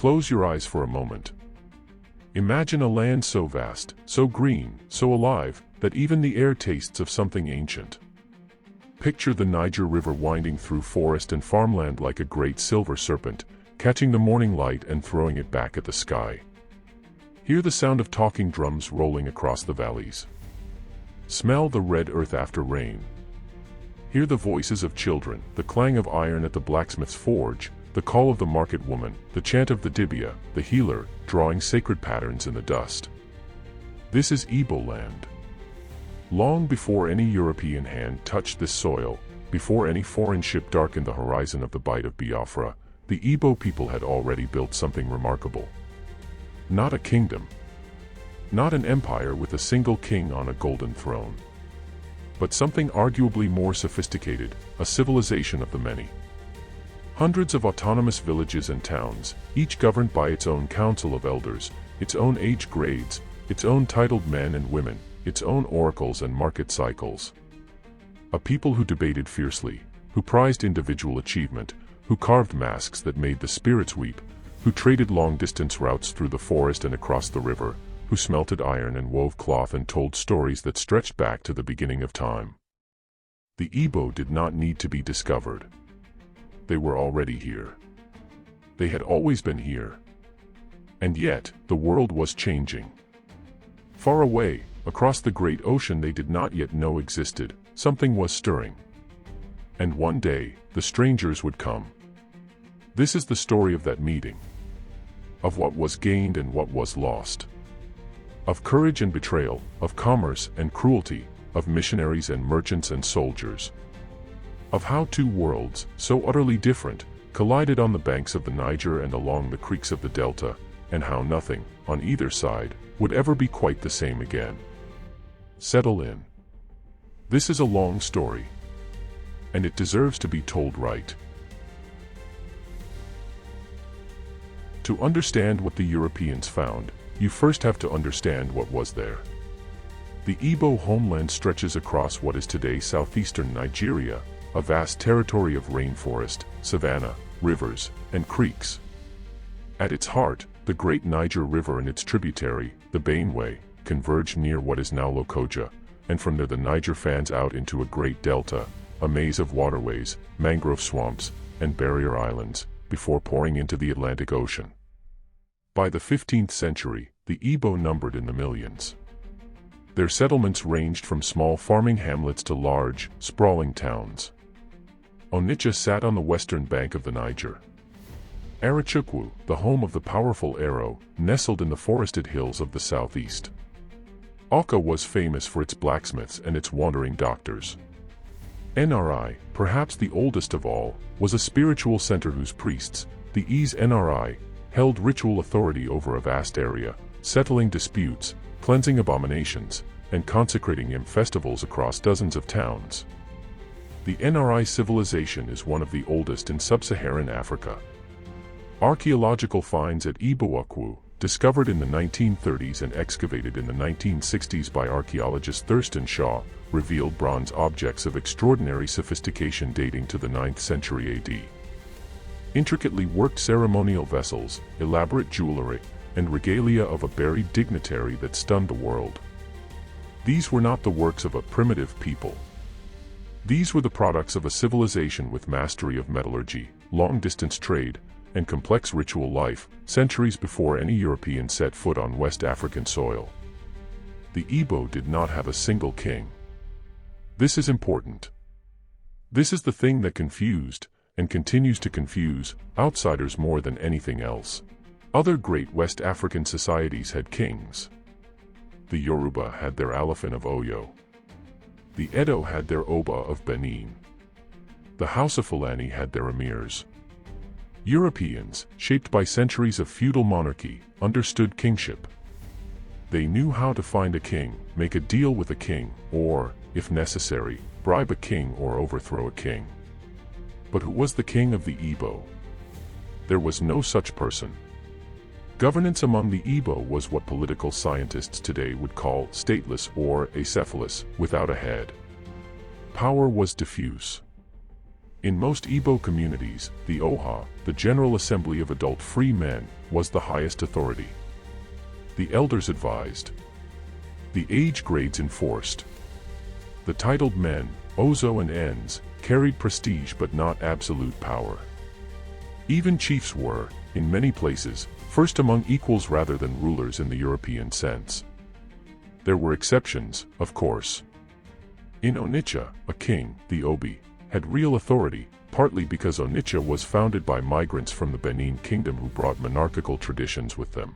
Close your eyes for a moment. Imagine a land so vast, so green, so alive, that even the air tastes of something ancient. Picture the Niger River winding through forest and farmland like a great silver serpent, catching the morning light and throwing it back at the sky. Hear the sound of talking drums rolling across the valleys. Smell the red earth after rain. Hear the voices of children, the clang of iron at the blacksmith's forge, the call of the market woman, the chant of the dibia, the healer, drawing sacred patterns in the dust. This is Igboland. Long before any European hand touched this soil, before any foreign ship darkened the horizon of the Bight of Biafra, the Igbo people had already built something remarkable. Not a kingdom. Not an empire with a single king on a golden throne. But something arguably more sophisticated, a civilization of the many. Hundreds of autonomous villages and towns, each governed by its own council of elders, its own age grades, its own titled men and women, its own oracles and market cycles. A people who debated fiercely, who prized individual achievement, who carved masks that made the spirits weep, who traded long-distance routes through the forest and across the river, who smelted iron and wove cloth and told stories that stretched back to the beginning of time. The Igbo did not need to be discovered. They were already here. They had always been here. And yet, the world was changing. Far away, across the great ocean they did not yet know existed, something was stirring. And one day, the strangers would come. This is the story of that meeting. Of what was gained and what was lost. Of courage and betrayal, of commerce and cruelty, of missionaries and merchants and soldiers. Of how two worlds, so utterly different, collided on the banks of the Niger and along the creeks of the Delta, and how nothing, on either side, would ever be quite the same again. Settle in. This is a long story. And it deserves to be told right. To understand what the Europeans found, you first have to understand what was there. The Igbo homeland stretches across what is today southeastern Nigeria, a vast territory of rainforest, savanna, rivers, and creeks. At its heart, the great Niger River and its tributary, the Benue, converge near what is now Lokoja, and from there the Niger fans out into a great delta, a maze of waterways, mangrove swamps, and barrier islands, before pouring into the Atlantic Ocean. By the 15th century, the Igbo numbered in the millions. Their settlements ranged from small farming hamlets to large, sprawling towns. Onitsha sat on the western bank of the Niger. Arachukwu, the home of the powerful Aro, nestled in the forested hills of the southeast. Awka was famous for its blacksmiths and its wandering doctors. Nri, perhaps the oldest of all, was a spiritual center whose priests, the Is Nri, held ritual authority over a vast area, settling disputes, cleansing abominations, and consecrating hymn festivals across dozens of towns. The Nri civilization is one of the oldest in sub-Saharan Africa. Archaeological finds at Igboukwu, discovered in the 1930s and excavated in the 1960s by archaeologist Thurston Shaw, revealed bronze objects of extraordinary sophistication dating to the 9th century AD. Intricately worked ceremonial vessels, elaborate jewelry, and regalia of a buried dignitary that stunned the world. These were not the works of a primitive people. These were the products of a civilization with mastery of metallurgy, long-distance trade, and complex ritual life, centuries before any European set foot on West African soil. The Igbo did not have a single king. This is important. This is the thing that confused, and continues to confuse, outsiders more than anything else. Other great West African societies had kings. The Yoruba had their Alafin of Oyo. The Edo had their Oba of Benin. The Hausa Fulani had their emirs. Europeans, shaped by centuries of feudal monarchy, understood kingship. They knew how to find a king, make a deal with a king, or, if necessary, bribe a king or overthrow a king. But who was the king of the Igbo? There was no such person. Governance among the Igbo was what political scientists today would call stateless or acephalous, without a head. Power was diffuse. In most Igbo communities, the Oha, the General Assembly of Adult Free Men, was the highest authority. The elders advised. The age grades enforced. The titled men, Ozo and Ens, carried prestige but not absolute power. Even chiefs were, in many places, first among equals rather than rulers in the European sense. There were exceptions, of course. In Onitsha, a king, the Obi, had real authority, partly because Onitsha was founded by migrants from the Benin Kingdom who brought monarchical traditions with them.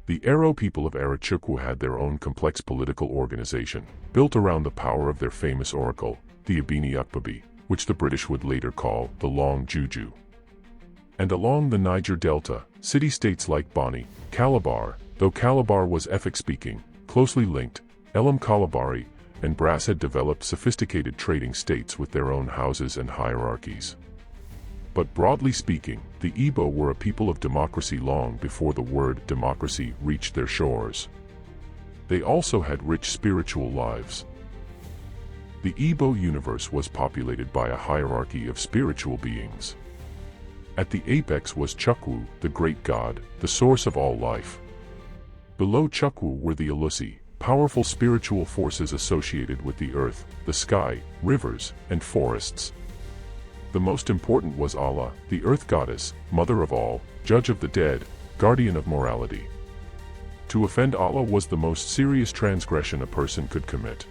The Aro people of Arachukwu had their own complex political organization, built around the power of their famous oracle, the Abini Ukbabi, which the British would later call the Long Juju. And along the Niger Delta, city-states like Bani, Calabar, though Calabar was Efik-speaking, closely linked, Elam Kalabari, and Brass had developed sophisticated trading states with their own houses and hierarchies. But broadly speaking, the Igbo were a people of democracy long before the word democracy reached their shores. They also had rich spiritual lives. The Igbo universe was populated by a hierarchy of spiritual beings. At the apex was Chukwu, the great god, the source of all life. Below Chukwu were the Alusi, powerful spiritual forces associated with the earth, the sky, rivers, and forests. The most important was Allah, the earth goddess, mother of all, judge of the dead, guardian of morality. To offend Allah was the most serious transgression a person could commit.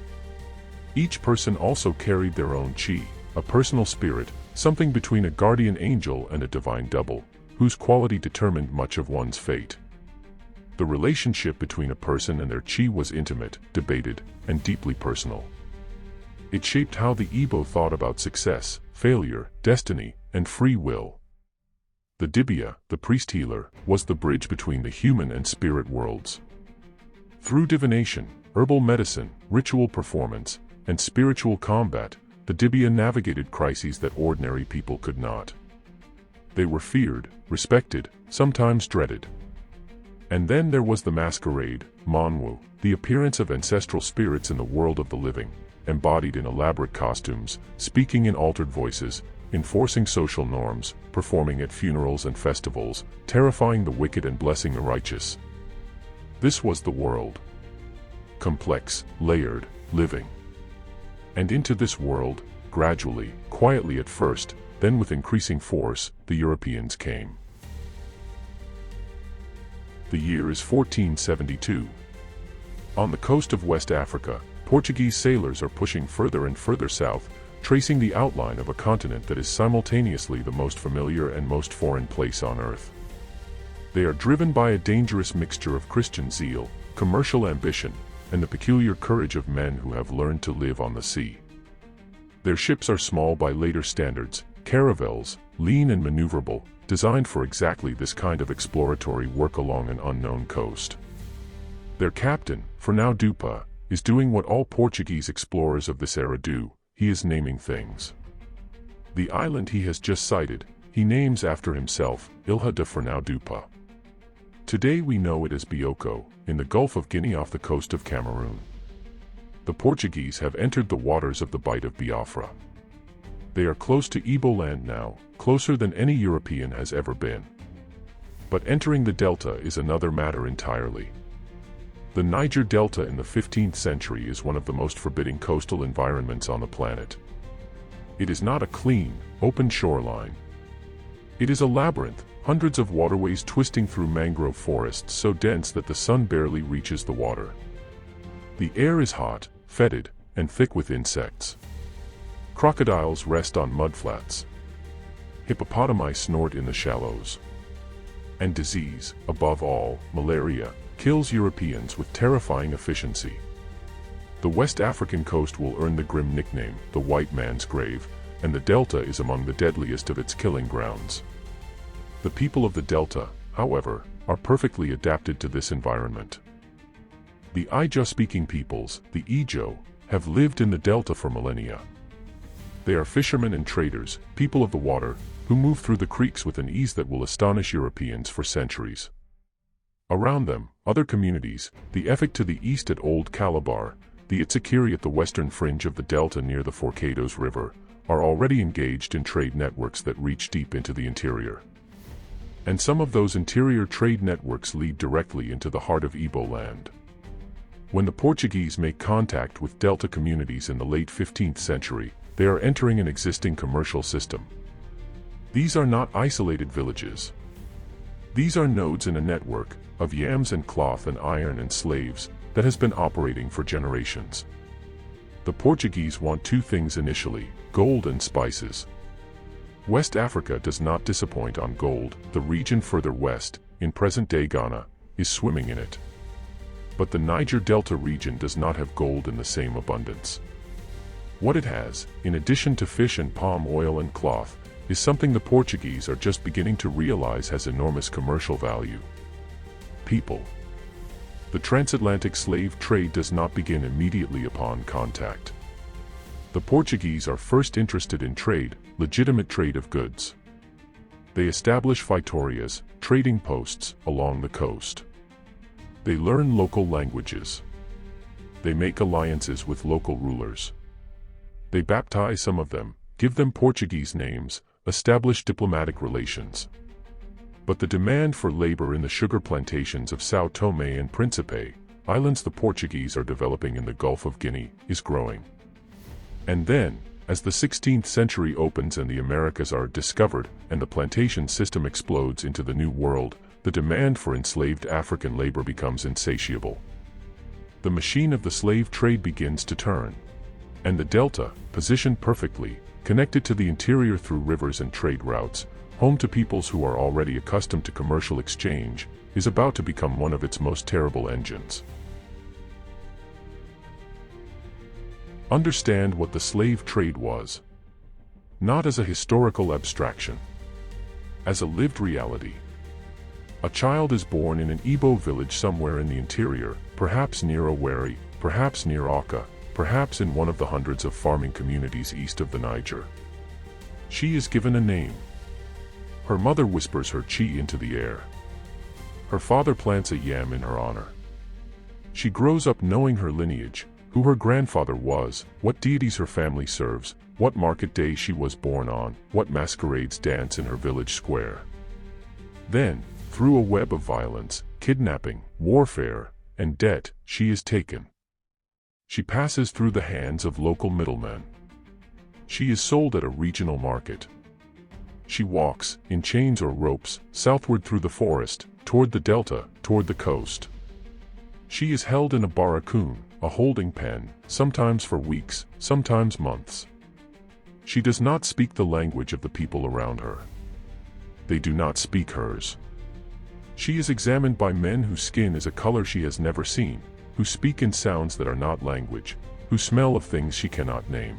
Each person also carried their own chi, a personal spirit, something between a guardian angel and a divine double, whose quality determined much of one's fate. The relationship between a person and their chi was intimate, debated, and deeply personal. It shaped how the Igbo thought about success, failure, destiny, and free will. The Dibia, the priest-healer, was the bridge between the human and spirit worlds. Through divination, herbal medicine, ritual performance, and spiritual combat, the Dibia navigated crises that ordinary people could not. They were feared, respected, sometimes dreaded. And then there was the masquerade, Manwu, the appearance of ancestral spirits in the world of the living, embodied in elaborate costumes, speaking in altered voices, enforcing social norms, performing at funerals and festivals, terrifying the wicked and blessing the righteous. This was the world. Complex, layered, living. And into this world, gradually, quietly at first, then with increasing force, the Europeans came. The year is 1472. On the coast of West Africa, Portuguese sailors are pushing further and further south, tracing the outline of a continent that is simultaneously the most familiar and most foreign place on earth. They are driven by a dangerous mixture of Christian zeal, commercial ambition, and the peculiar courage of men who have learned to live on the sea. Their ships are small by later standards, caravels, lean and maneuverable, designed for exactly this kind of exploratory work along an unknown coast. Their captain, Fernão Dupa, is doing what all Portuguese explorers of this era do: he is naming things. The island he has just sighted, he names after himself, Ilha de Fernão Dupa. Today we know it as Bioko, in the Gulf of Guinea off the coast of Cameroon. The Portuguese have entered the waters of the Bight of Biafra. They are close to Igboland now, closer than any European has ever been. But entering the delta is another matter entirely. The Niger Delta in the 15th century is one of the most forbidding coastal environments on the planet. It is not a clean, open shoreline. It is a labyrinth, hundreds of waterways twisting through mangrove forests so dense that the sun barely reaches the water. The air is hot, fetid, and thick with insects. Crocodiles rest on mudflats. Hippopotami snort in the shallows. And disease, above all, malaria, kills Europeans with terrifying efficiency. The West African coast will earn the grim nickname, the white man's grave, and the delta is among the deadliest of its killing grounds. The people of the delta, however, are perfectly adapted to this environment. The Ijo-speaking peoples, the Ijo, have lived in the delta for millennia. They are fishermen and traders, people of the water, who move through the creeks with an ease that will astonish Europeans for centuries. Around them, other communities, the Efik to the east at Old Calabar, the Itsekiri at the western fringe of the delta near the Forcados River, are already engaged in trade networks that reach deep into the interior. And some of those interior trade networks lead directly into the heart of Igboland. When the Portuguese make contact with Delta communities in the late 15th century, they are entering an existing commercial system. These are not isolated villages. These are nodes in a network of yams and cloth and iron and slaves that has been operating for generations. The Portuguese want two things initially: gold and spices. West Africa does not disappoint on gold. The region further west, in present-day Ghana, is swimming in it. But the Niger Delta region does not have gold in the same abundance. What it has, in addition to fish and palm oil and cloth, is something the Portuguese are just beginning to realize has enormous commercial value: people. The transatlantic slave trade does not begin immediately upon contact. The Portuguese are first interested in trade, legitimate trade of goods. They establish feitorias, trading posts, along the coast. They learn local languages. They make alliances with local rulers. They baptize some of them, give them Portuguese names, establish diplomatic relations. But the demand for labor in the sugar plantations of São Tomé and Príncipe, islands the Portuguese are developing in the Gulf of Guinea, is growing. And then, as the 16th century opens and the Americas are discovered and the plantation system explodes into the New World, the demand for enslaved African labor becomes insatiable. The machine of the slave trade begins to turn. And the Delta, positioned perfectly, connected to the interior through rivers and trade routes, home to peoples who are already accustomed to commercial exchange, is about to become one of its most terrible engines. Understand what the slave trade was. Not as a historical abstraction. As a lived reality. A child is born in an Igbo village somewhere in the interior, perhaps near Owerri, perhaps near Awka, perhaps in one of the hundreds of farming communities east of the Niger. She is given a name. Her mother whispers her chi into the air. Her father plants a yam in her honor. She grows up knowing her lineage, who her grandfather was, what deities her family serves, what market day she was born on, what masquerades dance in her village square. Then, through a web of violence, kidnapping, warfare, and debt, she is taken. She passes through the hands of local middlemen. She is sold at a regional market. She walks, in chains or ropes, southward through the forest, toward the delta, toward the coast. She is held in a barracoon, a holding pen, sometimes for weeks, sometimes months. She does not speak the language of the people around her. They do not speak hers. She is examined by men whose skin is a color she has never seen, who speak in sounds that are not language, who smell of things she cannot name.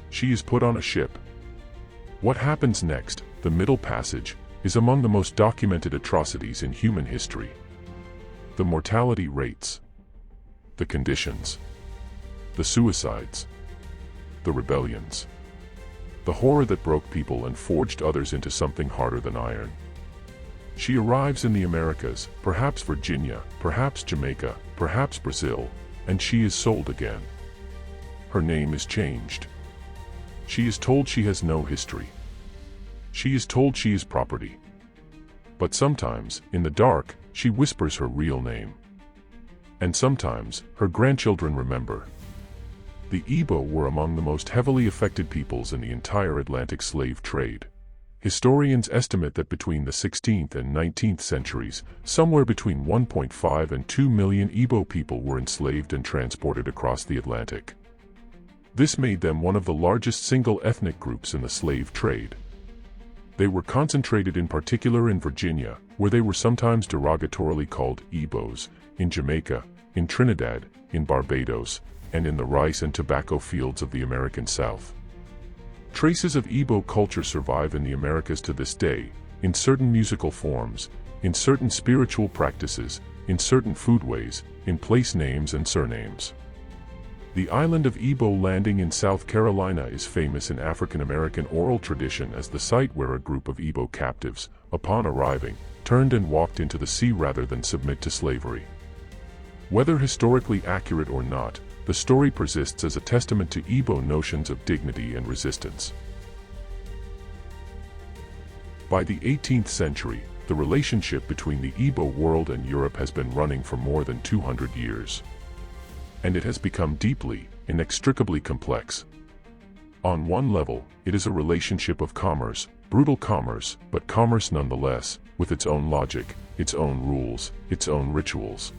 She is put on a ship. What happens next, the Middle Passage, is among the most documented atrocities in human history. The mortality rates. The conditions. The suicides. The rebellions. The horror that broke people and forged others into something harder than iron. She arrives in the Americas, perhaps Virginia, perhaps Jamaica, perhaps Brazil, and she is sold again. Her name is changed. She is told she has no history. She is told she is property. But sometimes, in the dark, she whispers her real name. And sometimes, her grandchildren remember. The Igbo were among the most heavily affected peoples in the entire Atlantic slave trade. Historians estimate that between the 16th and 19th centuries, somewhere between 1.5 and 2 million Igbo people were enslaved and transported across the Atlantic. This made them one of the largest single ethnic groups in the slave trade. They were concentrated in particular in Virginia, where they were sometimes derogatorily called Igbos, in Jamaica, in Trinidad, in Barbados, and in the rice and tobacco fields of the American South. Traces of Igbo culture survive in the Americas to this day, in certain musical forms, in certain spiritual practices, in certain foodways, in place names and surnames. The island of Igbo Landing in South Carolina is famous in African American oral tradition as the site where a group of Igbo captives, upon arriving, turned and walked into the sea rather than submit to slavery. Whether historically accurate or not, the story persists as a testament to Igbo notions of dignity and resistance. By the 18th century, the relationship between the Igbo world and Europe has been running for more than 200 years. And it has become deeply, inextricably complex. On one level, it is a relationship of commerce, brutal commerce, but commerce nonetheless, with its own logic, its own rules, its own rituals.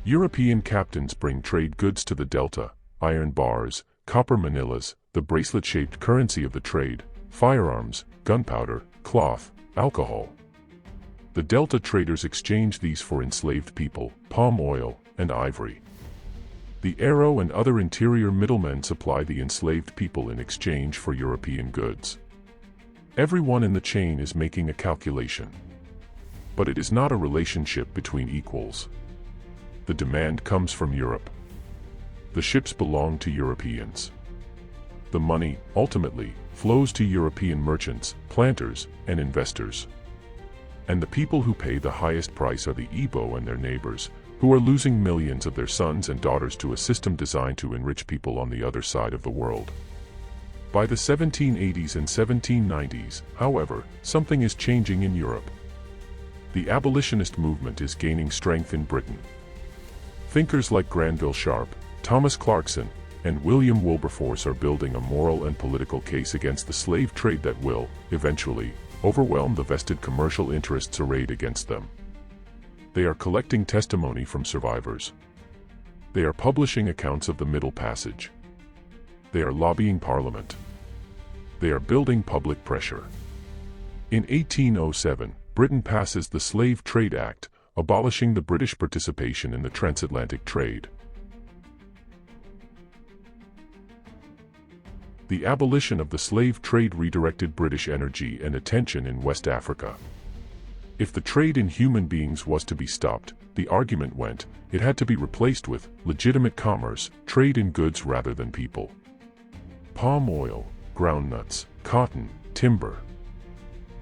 European captains bring trade goods to the delta, iron bars, copper manillas, the bracelet-shaped currency of the trade, firearms, gunpowder, cloth, alcohol. The delta traders exchange these for enslaved people, palm oil, and ivory. The arrow and other interior middlemen supply the enslaved people in exchange for European goods. Everyone in the chain is making a calculation. But it is not a relationship between equals. The demand comes from Europe. The ships belong to Europeans. The money, ultimately, flows to European merchants, planters, and investors. And the people who pay the highest price are the Igbo and their neighbors, who are losing millions of their sons and daughters to a system designed to enrich people on the other side of the world. By the 1780s and 1790s, however, something is changing in Europe. The abolitionist movement is gaining strength in Britain. Thinkers like Granville Sharp, Thomas Clarkson, and William Wilberforce are building a moral and political case against the slave trade that will, eventually, overwhelm the vested commercial interests arrayed against them. They are collecting testimony from survivors. They are publishing accounts of the Middle Passage. They are lobbying Parliament. They are building public pressure. In 1807, Britain passes the Slave Trade Act, abolishing the British participation in the transatlantic trade. The abolition of the slave trade redirected British energy and attention in West Africa. If the trade in human beings was to be stopped, the argument went, it had to be replaced with legitimate commerce, trade in goods rather than people. Palm oil, groundnuts, cotton, timber.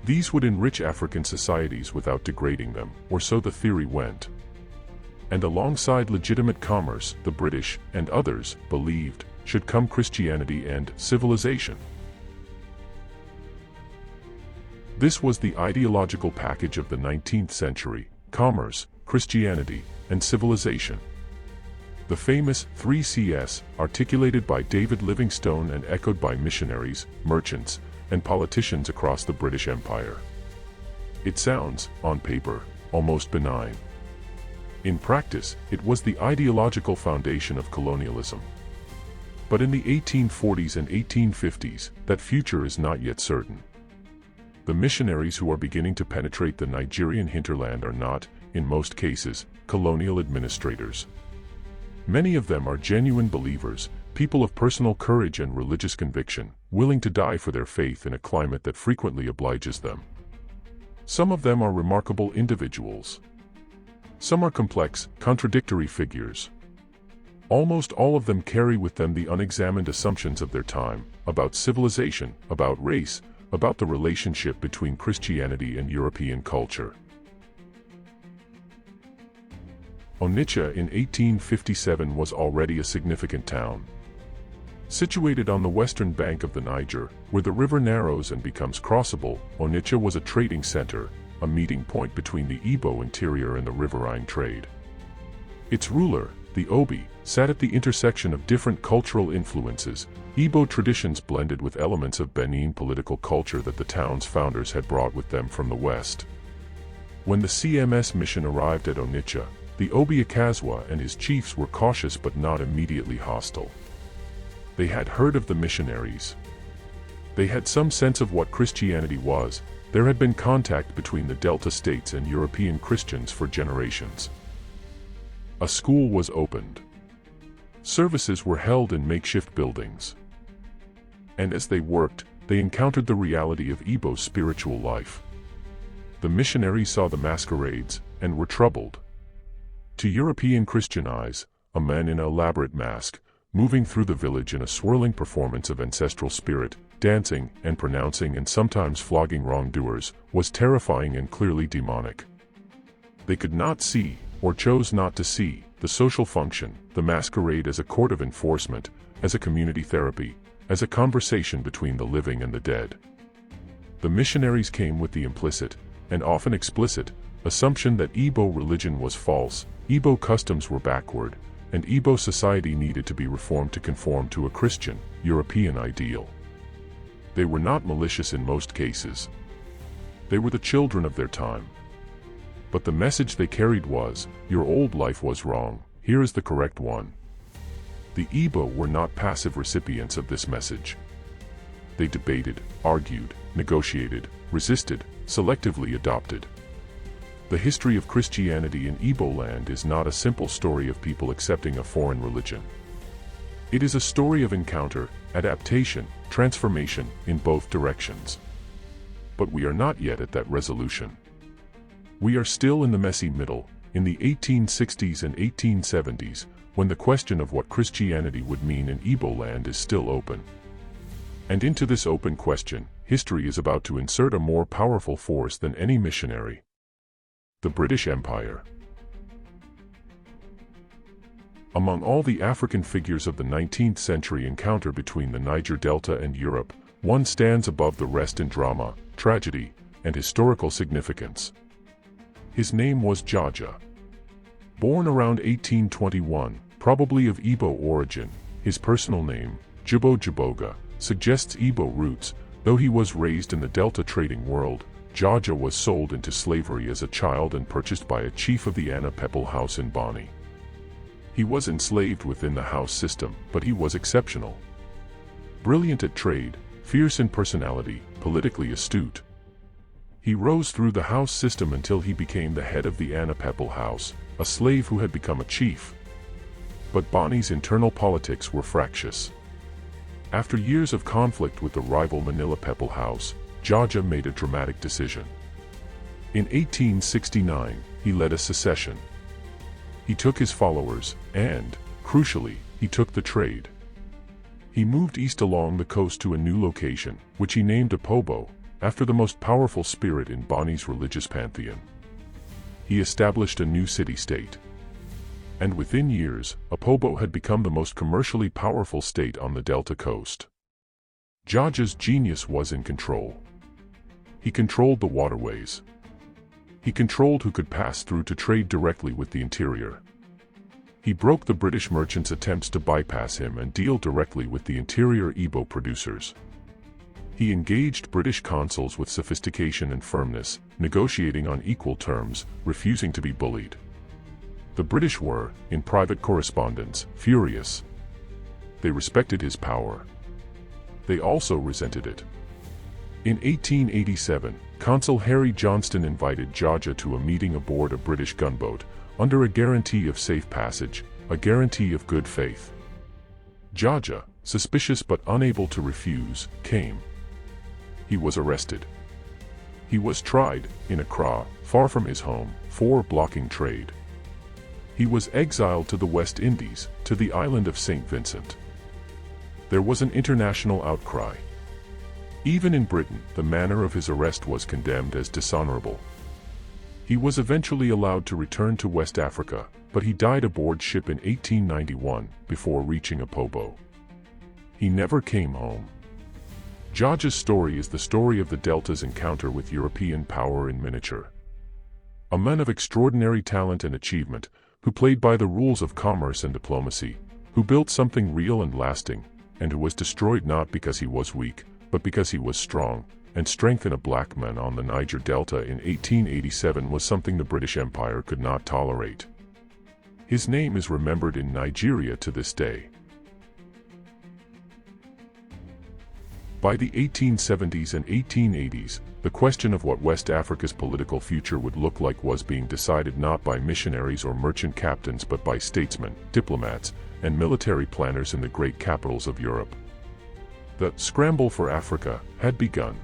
These would enrich African societies without degrading them, or so the theory went. And alongside legitimate commerce, the British, and others, believed, should come Christianity and civilization. This was the ideological package of the 19th century: commerce, Christianity, and civilization. The famous 3Cs, articulated by David Livingstone and echoed by missionaries, merchants, and politicians across the British Empire. It sounds, on paper, almost benign. In practice, it was the ideological foundation of colonialism. But in the 1840s and 1850s, that future is not yet certain. The missionaries who are beginning to penetrate the Nigerian hinterland are not, in most cases, colonial administrators. Many of them are genuine believers, people of personal courage and religious conviction, willing to die for their faith in a climate that frequently obliges them. Some of them are remarkable individuals. Some are complex, contradictory figures. Almost all of them carry with them the unexamined assumptions of their time, about civilization, about race, about the relationship between Christianity and European culture. Onitsha in 1857 was already a significant town. Situated on the western bank of the Niger, where the river narrows and becomes crossable, Onitsha was a trading center, a meeting point between the Igbo interior and the riverine trade. Its ruler, the Obi, sat at the intersection of different cultural influences, Igbo traditions blended with elements of Benin political culture that the town's founders had brought with them from the west. When the CMS mission arrived at Onitsha, the Obi Akazwa and his chiefs were cautious but not immediately hostile. They had heard of the missionaries. They had some sense of what Christianity was. There had been contact between the Delta states and European Christians for generations. A school was opened. Services were held in makeshift buildings. And as they worked, they encountered the reality of Igbo's spiritual life. The missionaries saw the masquerades, and were troubled. To European Christian eyes, a man in an elaborate mask, moving through the village in a swirling performance of ancestral spirit, dancing and pronouncing and sometimes flogging wrongdoers, was terrifying and clearly demonic. They could not see, or chose not to see, the social function, the masquerade as a court of enforcement, as a community therapy, as a conversation between the living and the dead. The missionaries came with the implicit, and often explicit, assumption that Igbo religion was false, Igbo customs were backward, and Igbo society needed to be reformed to conform to a Christian, European ideal. They were not malicious in most cases. They were the children of their time. But the message they carried was, your old life was wrong, here is the correct one. The Igbo were not passive recipients of this message. They debated, argued, negotiated, resisted, selectively adopted. The history of Christianity in Igboland is not a simple story of people accepting a foreign religion. It is a story of encounter, adaptation, transformation, in both directions. But we are not yet at that resolution. We are still in the messy middle, in the 1860s and 1870s, when the question of what Christianity would mean in Igboland is still open. And into this open question, history is about to insert a more powerful force than any missionary: the British Empire. Among all the African figures of the 19th century encounter between the Niger Delta and Europe, one stands above the rest in drama, tragedy, and historical significance. His name was Jaja. Born around 1821, probably of Igbo origin, his personal name, Jibo Jiboga, suggests Igbo roots. Though he was raised in the Delta trading world, Jaja was sold into slavery as a child and purchased by a chief of the Anna Pepple house in Bonny. He was enslaved within the house system, but he was exceptional. Brilliant at trade, fierce in personality, politically astute. He rose through the house system until he became the head of the Anna Pepple house, a slave who had become a chief. But Bonny's internal politics were fractious. After years of conflict with the rival Manila Pepple house, Jaja made a dramatic decision. In 1869, he led a secession. He took his followers, and, crucially, he took the trade. He moved east along the coast to a new location, which he named Apobo, after the most powerful spirit in Bonny's religious pantheon. He established a new city-state. And within years, Apobo had become the most commercially powerful state on the Delta coast. Jaja's genius was in control. He controlled the waterways. He controlled who could pass through to trade directly with the interior. He broke the British merchants' attempts to bypass him and deal directly with the interior Igbo producers. He engaged British consuls with sophistication and firmness, negotiating on equal terms, refusing to be bullied. The British were, in private correspondence, furious. They respected his power. They also resented it. In 1887, Consul Harry Johnston invited Jaja to a meeting aboard a British gunboat, under a guarantee of safe passage, a guarantee of good faith. Jaja, suspicious but unable to refuse, came. He was arrested. He was tried, in Accra, far from his home, for blocking trade. He was exiled to the West Indies, to the island of St. Vincent. There was an international outcry. Even in Britain, the manner of his arrest was condemned as dishonorable. He was eventually allowed to return to West Africa, but he died aboard ship in 1891, before reaching Apobo. He never came home. Jaja's story is the story of the Delta's encounter with European power in miniature. A man of extraordinary talent and achievement, who played by the rules of commerce and diplomacy, who built something real and lasting, and who was destroyed not because he was weak, but because he was strong, and strength in a black man on the Niger Delta in 1887 was something the British Empire could not tolerate. His name is remembered in Nigeria to this day. By the 1870s and 1880s, the question of what West Africa's political future would look like was being decided not by missionaries or merchant captains but by statesmen, diplomats, and military planners in the great capitals of Europe. The scramble for Africa had begun.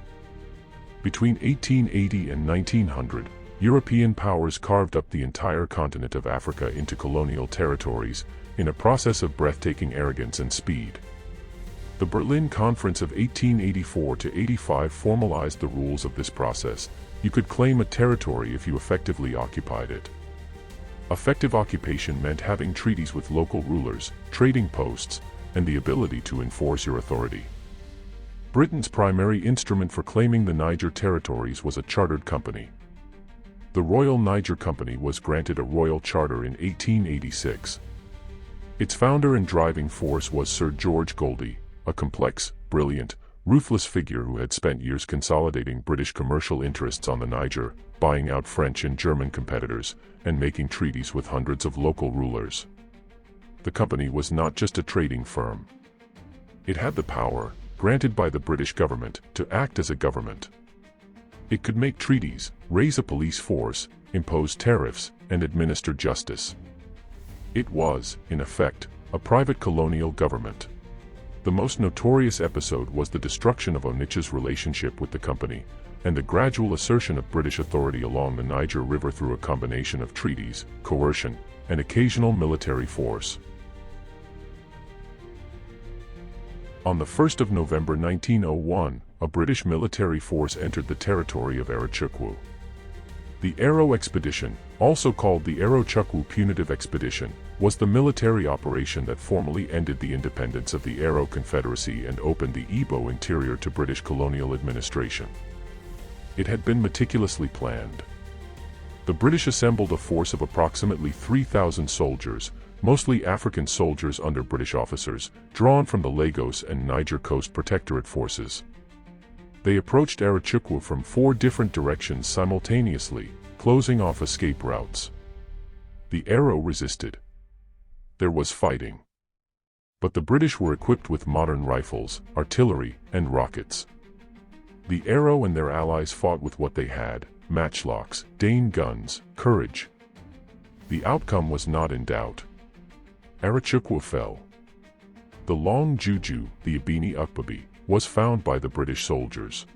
Between 1880 and 1900, European powers carved up the entire continent of Africa into colonial territories, in a process of breathtaking arrogance and speed. The Berlin Conference of 1884–85 formalized the rules of this process. You could claim a territory if you effectively occupied it. Effective occupation meant having treaties with local rulers, trading posts, and the ability to enforce your authority. Britain's primary instrument for claiming the Niger territories was a chartered company. The Royal Niger Company was granted a royal charter in 1886. Its founder and driving force was Sir George Goldie, a complex, brilliant, ruthless figure who had spent years consolidating British commercial interests on the Niger, buying out French and German competitors, and making treaties with hundreds of local rulers. The company was not just a trading firm. It had the power, granted by the British government, to act as a government. It could make treaties, raise a police force, impose tariffs, and administer justice. It was, in effect, a private colonial government. The most notorious episode was the destruction of Onitsha's relationship with the company, and the gradual assertion of British authority along the Niger River through a combination of treaties, coercion, and occasional military force. On the 1st of November 1901, a British military force entered the territory of Arachukwu. The Aro Expedition, also called the Arachukwu Punitive Expedition, was the military operation that formally ended the independence of the Aro Confederacy and opened the Igbo interior to British colonial administration. It had been meticulously planned. The British assembled a force of approximately 3,000 soldiers, mostly African soldiers under British officers, drawn from the Lagos and Niger Coast Protectorate forces. They approached Arachukwu from 4 different directions simultaneously, closing off escape routes. The Aro resisted. There was fighting. But the British were equipped with modern rifles, artillery, and rockets. The Aro and their allies fought with what they had: matchlocks, Dane guns, courage. The outcome was not in doubt. Arachukwu fell. The long juju, the Ibini Ukpabi, was found by the British soldiers.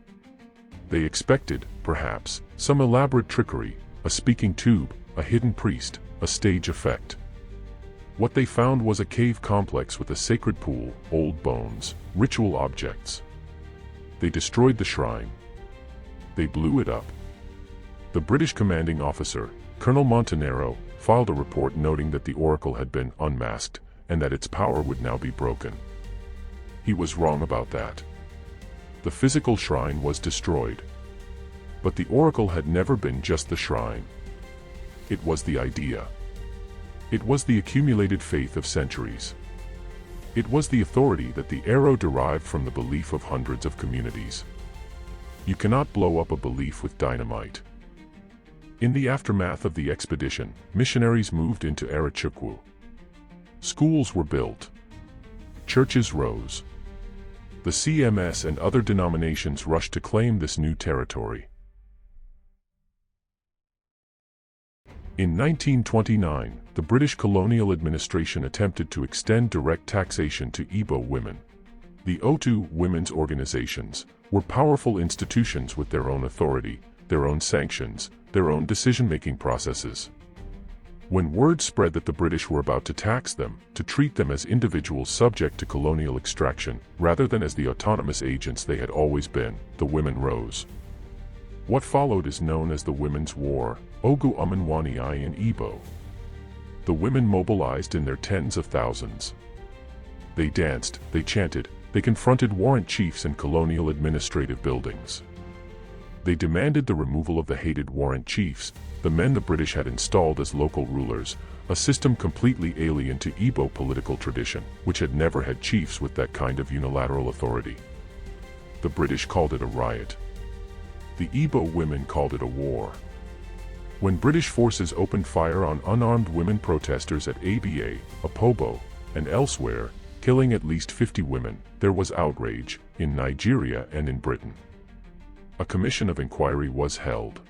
They expected, perhaps, some elaborate trickery, a speaking tube, a hidden priest, a stage effect. What they found was a cave complex with a sacred pool, old bones, ritual objects. They destroyed the shrine. They blew it up. The British commanding officer, Colonel Montanaro, filed a report noting that the oracle had been unmasked, and that its power would now be broken. He was wrong about that. The physical shrine was destroyed. But the oracle had never been just the shrine. It was the idea. It was the accumulated faith of centuries. It was the authority that the Aro derived from the belief of hundreds of communities. You cannot blow up a belief with dynamite. In the aftermath of the expedition, missionaries moved into Arachukwu. Schools were built. Churches rose. The CMS and other denominations rushed to claim this new territory. In 1929, the British colonial administration attempted to extend direct taxation to Igbo women. The Otu women's organizations were powerful institutions with their own authority, their own sanctions, their own decision-making processes. When word spread that the British were about to tax them, to treat them as individuals subject to colonial extraction, rather than as the autonomous agents they had always been, the women rose. What followed is known as the Women's War, Ogu Umanwani in Igbo. The women mobilized in their tens of thousands. They danced, they chanted, they confronted warrant chiefs in colonial administrative buildings. They demanded the removal of the hated warrant chiefs, the men the British had installed as local rulers, a system completely alien to Igbo political tradition, which had never had chiefs with that kind of unilateral authority. The British called it a riot. The Igbo women called it a war. When British forces opened fire on unarmed women protesters at Aba, Apobo, and elsewhere, killing at least 50 women, there was outrage, in Nigeria and in Britain. A commission of inquiry was held.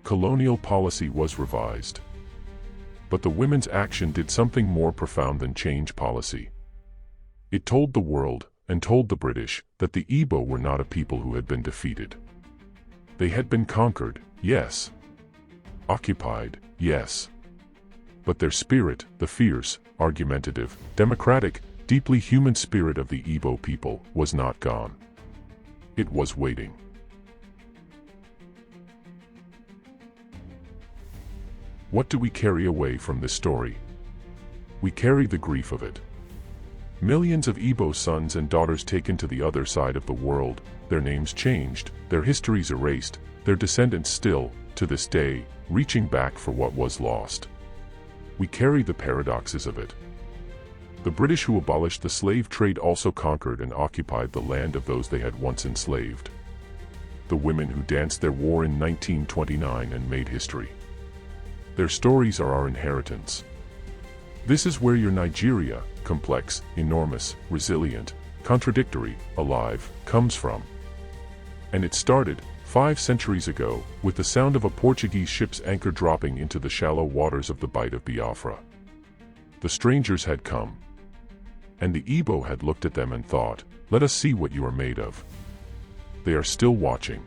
Colonial policy was revised. But the women's action did something more profound than change policy. It told the world, and told the British, that the Igbo were not a people who had been defeated. They had been conquered, yes. Occupied, yes. But their spirit, the fierce, argumentative, democratic, deeply human spirit of the Igbo people, was not gone. It was waiting. What do we carry away from this story? We carry the grief of it. Millions of Igbo sons and daughters taken to the other side of the world, their names changed, their histories erased, their descendants still, to this day, reaching back for what was lost. We carry the paradoxes of it. The British who abolished the slave trade also conquered and occupied the land of those they had once enslaved. The women who danced their war in 1929 and made history. Their stories are our inheritance. This is where your Nigeria, complex, enormous, resilient, contradictory, alive, comes from. And it started, 5 centuries ago, with the sound of a Portuguese ship's anchor dropping into the shallow waters of the Bight of Biafra. The strangers had come. And the Igbo had looked at them and thought, "Let us see what you are made of." They are still watching.